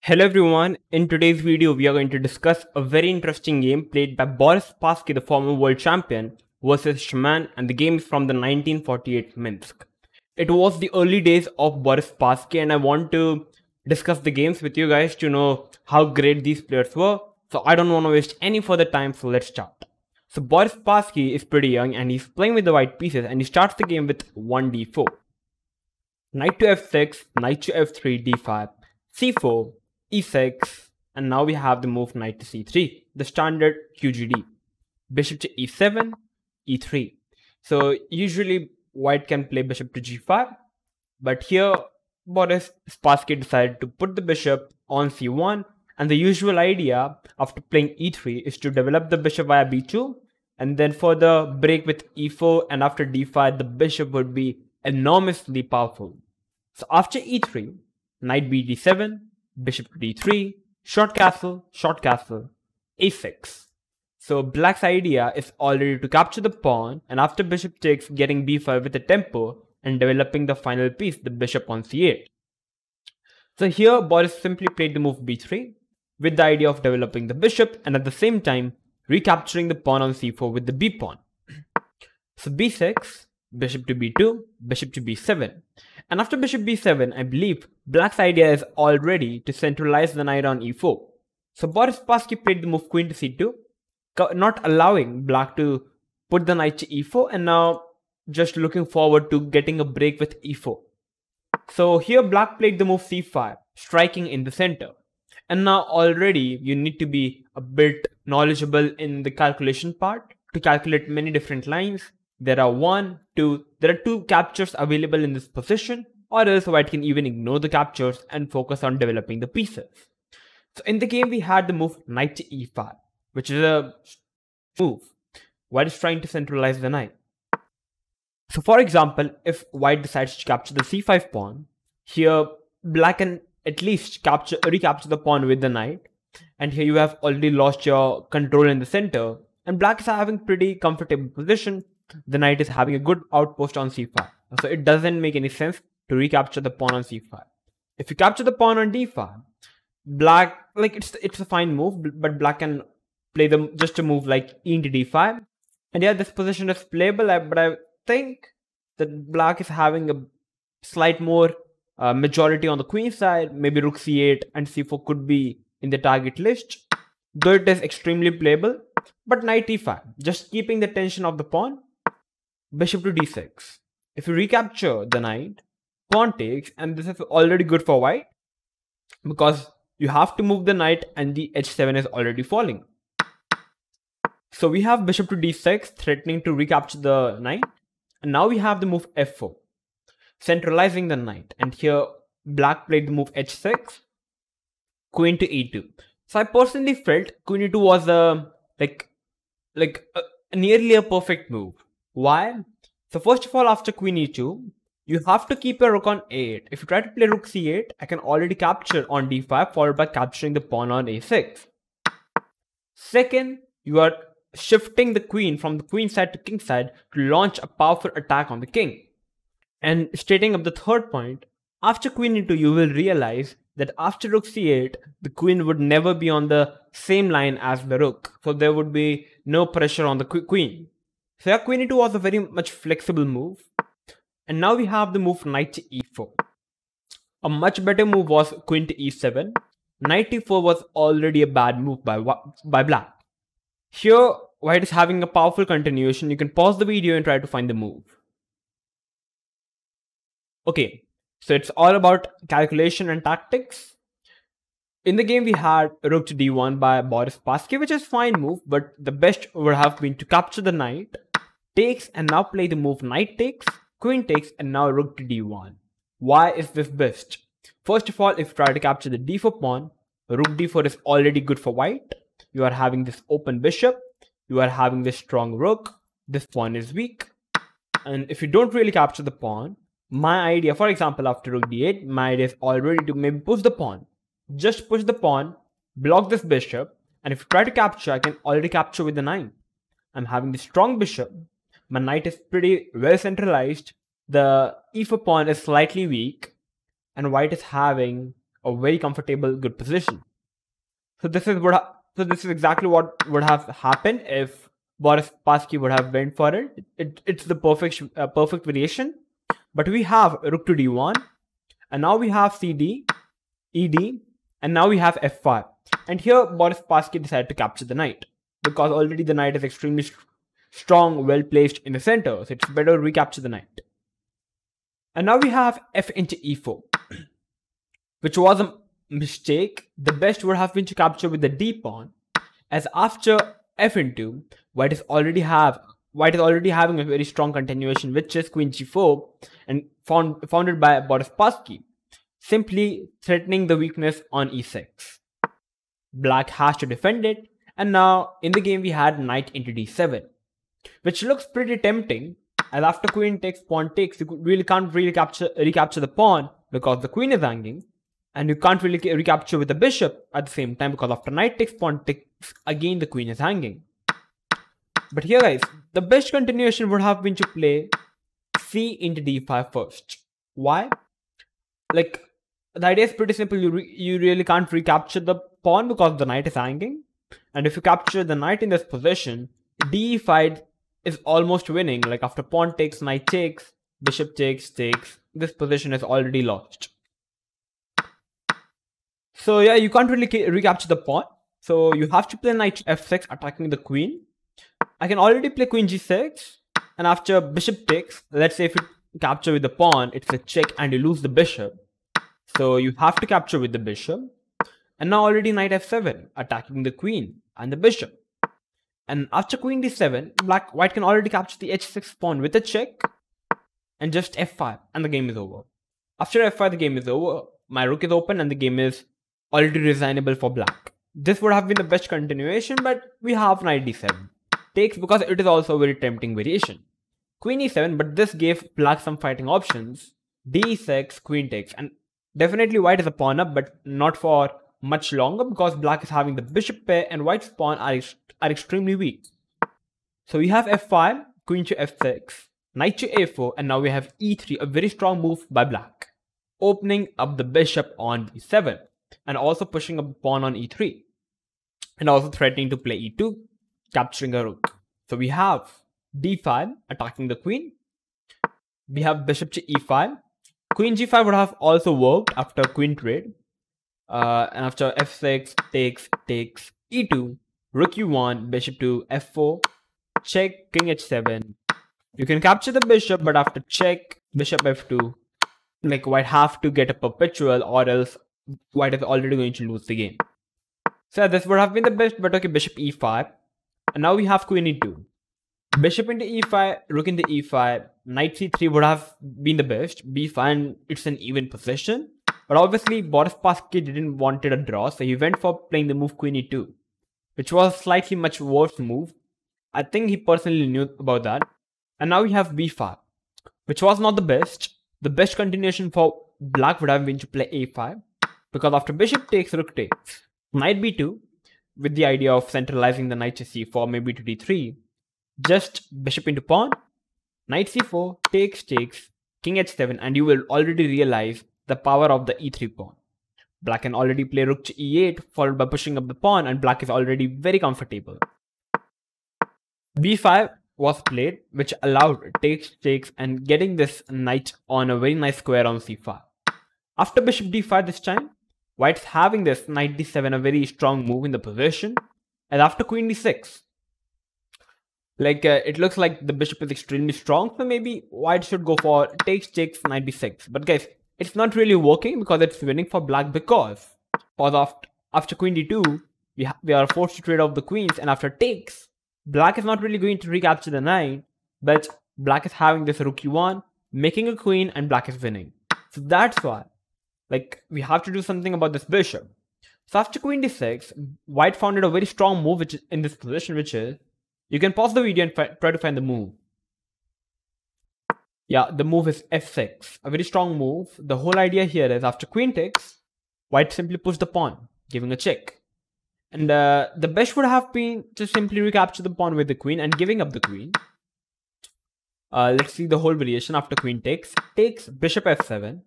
Hello everyone, in today's video we are going to discuss a very interesting game played by Boris Spassky, the former world champion, versus Shaman, and the game is from the 1948 Minsk. It was the early days of Boris Spassky and I want to discuss the games with you guys to know how great these players were. So I don't want to waste any further time, so let's start. So Boris Spassky is pretty young and he's playing with the white pieces and he starts the game with 1d4. Knight to f6, knight to f3, d5, c4, e6, and now we have the move knight to c3, the standard QGD. Bishop to e7, e3. So usually white can play bishop to g5, but here Boris Spassky decided to put the bishop on c1, and the usual idea after playing e3 is to develop the bishop via b2, and then further break with e4, and after d5 the bishop would be enormously powerful. So after e3, knight b d7, bishop to d3, short castle, a6. So black's idea is already to capture the pawn, and after bishop takes, getting b5 with a tempo and developing the final piece, the bishop on c8. So here Boris simply played the move b3 with the idea of developing the bishop and at the same time recapturing the pawn on c4 with the b pawn. So b6, bishop to b2, bishop to b7. And after bishop b7, I believe black's idea is already to centralize the knight on e4. So Boris Spassky played the move queen to c2, not allowing black to put the knight to e4, and now just looking forward to getting a break with e4. So here black played the move c5, striking in the center. And now already you need to be a bit knowledgeable in the calculation part to calculate many different lines. There are two captures available in this position, or else white can even ignore the captures and focus on developing the pieces. So in the game we had the move knight to e5, which is a move. White is trying to centralize the knight. So for example, if white decides to capture the c5 pawn, here black can at least recapture the pawn with the knight, and here you have already lost your control in the center, and black is having pretty comfortable position. The knight is having a good outpost on c5, so it doesn't make any sense to recapture the pawn on c5. If you capture the pawn on d5, black, like it's a fine move, but black can play just a move like e into d5, and yeah, this position is playable, but I think that black is having a slight more majority on the queen side. Maybe rook c8 and c4 could be in the target list, though it is extremely playable. But knight e5, just keeping the tension of the pawn. Bishop to d6. If you recapture the knight, pawn takes, and this is already good for white because you have to move the knight and the h7 is already falling. So we have bishop to d6 threatening to recapture the knight, and now we have the move f4, centralizing the knight, and here black played the move h6, queen to e2. So I personally felt queen e2 was nearly a perfect move. Why? So first of all, after queen e2, you have to keep your rook on a8. If you try to play rook c8, I can already capture on d5, followed by capturing the pawn on a6. Second, you are shifting the queen from the queen side to king side to launch a powerful attack on the king. And stating up the third point, after queen e2, you will realize that after rook c8, the queen would never be on the same line as the rook. So there would be no pressure on the queen. So yeah, queen e2 was a very much flexible move. And now we have the move knight to e4. A much better move was queen to e7. Knight e4 was already a bad move by black. Here, white is having a powerful continuation. You can pause the video and try to find the move. Okay, so it's all about calculation and tactics. In the game, we had rook to d1 by Boris Spassky, which is a fine move, but the best would have been to capture the knight, takes, and now play the move knight takes, queen takes, and now rook to d1. Why is this best? First of all, if you try to capture the d4 pawn, rook d4 is already good for white. You are having this open bishop, you are having this strong rook, this pawn is weak. And if you don't really capture the pawn, my idea, for example, after rook d8, my idea is already to maybe push the pawn. Just push the pawn, block this bishop, and if you try to capture, I can already capture with the 9. I'm having the strong bishop. My knight is pretty well centralized. The e4 pawn is slightly weak, and white is having a very comfortable, good position. So this is exactly what would have happened if Boris Spassky would have went for it. It's the perfect variation. But we have rook to d1, and now we have cd, ed, and now we have f5. And here Boris Spassky decided to capture the knight, because already the knight is extremely strong, well placed in the center, so it's better to recapture the knight. And now we have f into e4, which was a mistake. The best would have been to capture with the d pawn, as after f into, white is already having a very strong continuation, which is queen g4, and founded by Boris Spassky, simply threatening the weakness on e6. Black has to defend it, and now in the game we had knight into d7, which looks pretty tempting, as after queen takes, pawn takes, you really can't recapture the pawn because the queen is hanging, and you can't really recapture with the bishop at the same time because after knight takes, pawn takes, again the queen is hanging. But here guys, the best continuation would have been to play c into d5 first. Why? Like, the idea is pretty simple. You really can't recapture the pawn because the knight is hanging, and if you capture the knight in this position, d5 is almost winning. Like after pawn takes, knight takes, bishop takes, this position is already lost. So yeah, you can't really recapture the pawn, so you have to play knight f6 attacking the queen. I can already play queen g6, and after bishop takes, let's say if you capture with the pawn, it's a check and you lose the bishop. So you have to capture with the bishop. And now already knight f7, attacking the queen and the bishop. And after queen d7, white can already capture the h6 pawn with a check, and just f5, and the game is over. After f5, the game is over. My rook is open, and the game is already resignable for black. This would have been the best continuation, but we have knight d7. Takes, because it is also a very tempting variation. Queen e7, but this gave black some fighting options. d6, queen takes, and definitely white is a pawn up, but not for much longer because black is having the bishop pair and white's pawn are extremely weak. So we have f5, queen to f6, knight to a4, and now we have e3, a very strong move by black, opening up the bishop on b7 and also pushing up the pawn on e3, and also threatening to play e2, capturing a rook. So we have d5 attacking the queen. We have bishop to e5. Queen g5 would have also worked after queen trade. And after f6, takes, e2, rook u1, bishop to f4, check, king h7. You can capture the bishop, but after check, bishop f2, like white have to get a perpetual, or else white is already going to lose the game. So this would have been the best, but okay, bishop e5. And now we have queen e2. Bishop into e5, rook into e5, knight c3 would have been the best. b5, and it's an even position. But obviously, Boris Spassky didn't want a draw, so he went for playing the move queen e2, which was a slightly much worse move. I think he personally knew about that. And now we have b5, which was not the best. The best continuation for black would have been to play a5, because after bishop takes, rook takes, knight b2, with the idea of centralizing the knight to c4, maybe to d3, just bishop into pawn, knight c4, takes, king h7, and you will already realize the power of the e3 pawn. Black can already play rook to e8, followed by pushing up the pawn, and black is already very comfortable. b5 was played, which allowed takes, and getting this knight on a very nice square on c5. After bishop d5 this time, white's having this knight d7, a very strong move in the position. And after queen d6, it looks like the bishop is extremely strong, so maybe white should go for takes, knight b6. But guys, it's not really working because it's winning for black, because after queen d2, we are forced to trade off the queens, and after takes, black is not really going to recapture the knight, but black is having this rook u1, making a queen, and black is winning. So that's why, we have to do something about this bishop. So after queen d6, white founded a very strong move which is in this position, which is, you can pause the video and try to find the move. Yeah, the move is f6, a very strong move. The whole idea here is after queen takes, white simply pushed the pawn, giving a check. And the best would have been to simply recapture the pawn with the queen and giving up the queen. Let's see the whole variation. After queen takes, bishop f7,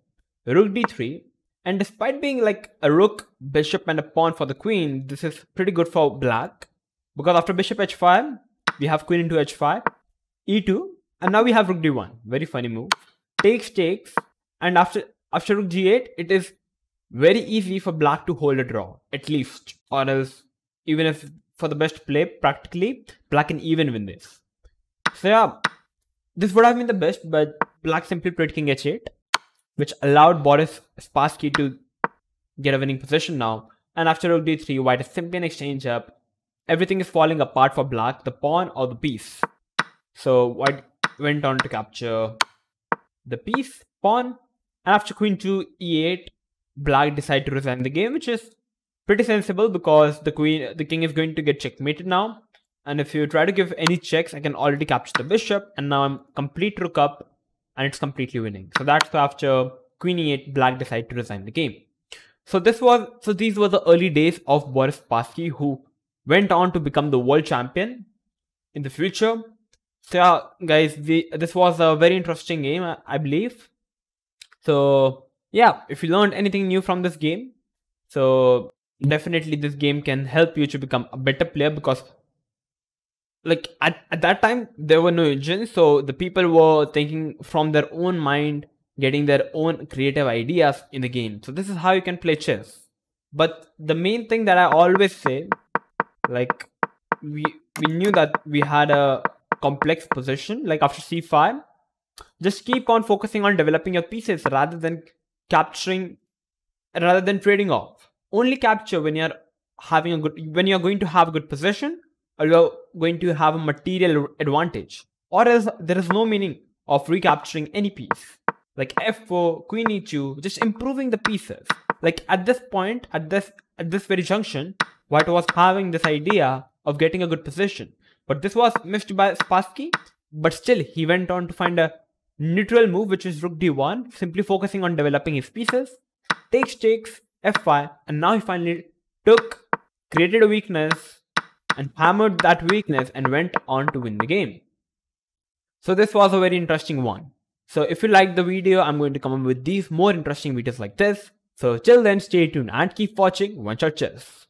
rook d3, And despite being like a rook, bishop, and a pawn for the queen, this is pretty good for black. Because after bishop h5, we have queen into h5, e2, and now we have rook d1. Very funny move. Takes, and after rook g8, it is very easy for black to hold a draw, at least. Or else, even if for the best play, practically, black can even win this. So yeah, this would have been the best, but black simply played king h8, which allowed Boris Spassky to get a winning position now. And after rook d3, white is simply an exchange up. Everything is falling apart for black, the pawn or the piece. So white went on to capture the piece, pawn, and after queen to e8, black decided to resign the game, which is pretty sensible because the king is going to get checkmated now. And if you try to give any checks, I can already capture the bishop, and now I'm complete rook up, and it's completely winning. So that's why after queen e8, black decided to resign the game. So these were the early days of Boris Spassky, who went on to become the world champion in the future. So yeah, guys, this was a very interesting game, I believe. So yeah, if you learned anything new from this game, so definitely this game can help you to become a better player, because like at that time there were no engines, so the people were thinking from their own mind, getting their own creative ideas in the game. So this is how you can play chess. But the main thing that I always say, like we knew that we had a complex position, like after c5, just keep on focusing on developing your pieces rather than trading off. Only capture when you're going to have a good position, or you're going to have a material advantage, or else there is no meaning of recapturing any piece. Like f4, queen e2, just improving the pieces. Like at this point, at this very junction, white was having this idea of getting a good position, but this was missed by Spassky. But still, he went on to find a neutral move, which is rook d1, simply focusing on developing his pieces. Takes, f5, and now he finally created a weakness, and hammered that weakness and went on to win the game. So this was a very interesting one. So if you liked the video, I'm going to come up with these more interesting videos like this. So till then, stay tuned and keep watching OneShot Chess.